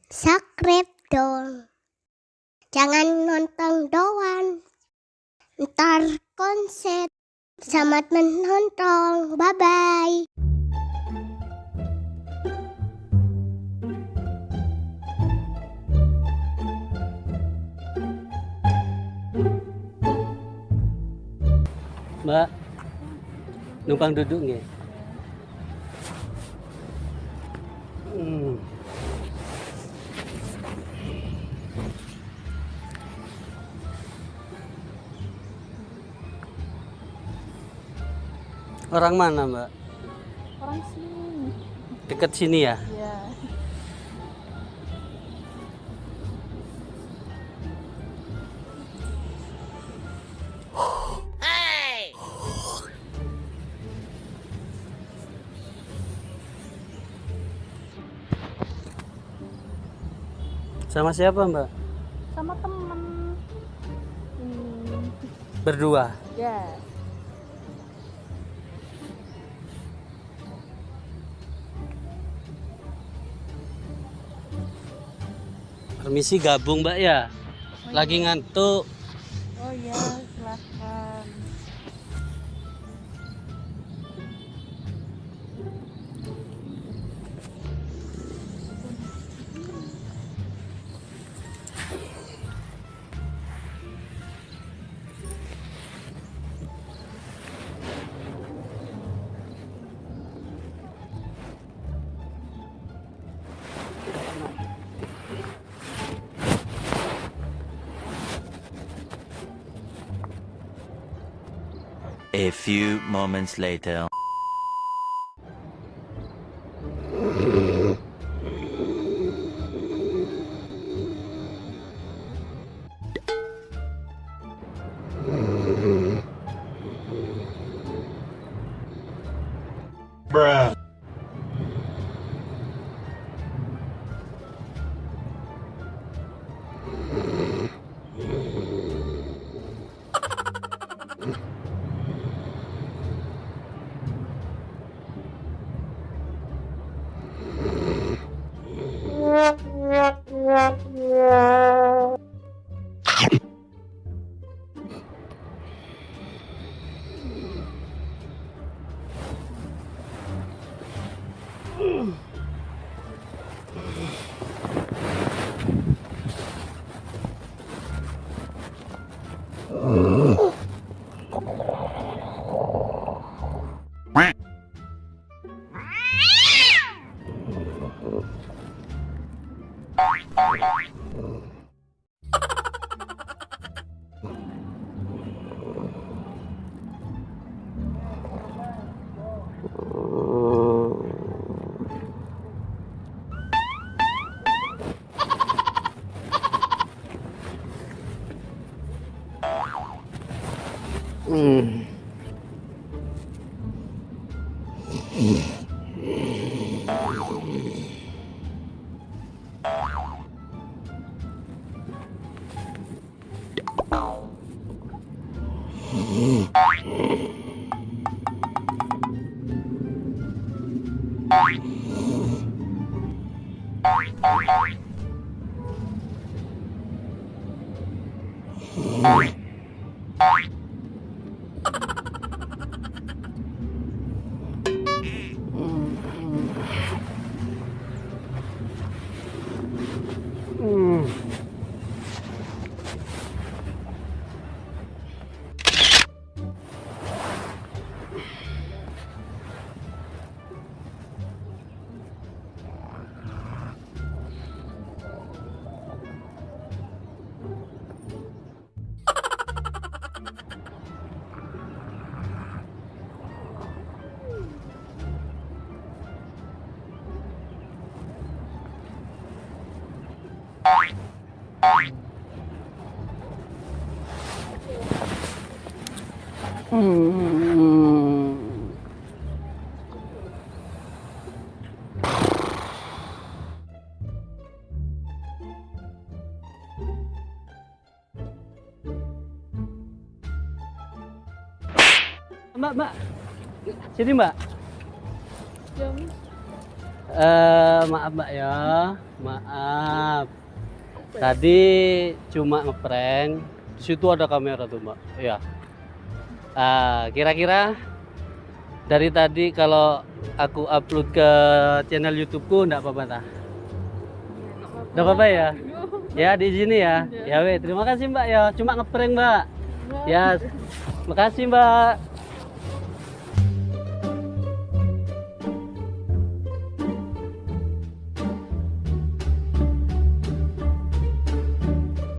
Subscribe dong. Jangan nonton doang. Ntar konser. Selamat menonton. Bye-bye. Mbak, numpang duduk nggih? Orang mana, Mbak? Orang sini. Dekat sini ya? Ya. Sama siapa, Mbak? Sama temen. Berdua. Ya. Permisi gabung, Mbak ya? Lagi ngantuk. Oh ya, silahkan. A few moments later. Bruh. Mbak, Mbak. Sini, Mbak. Jam Maaf mbak ya, maaf. Tadi cuma ngeprank. Di situ ada kamera tuh mbak. Ya. Kira-kira dari tadi kalau aku upload ke channel YouTubeku enggak apa-apa tah? Enggak apa-apa ya? Ya di sini ya. Ya weh, terima kasih mbak ya. Cuma ngeprank mbak. Ya, makasih mbak.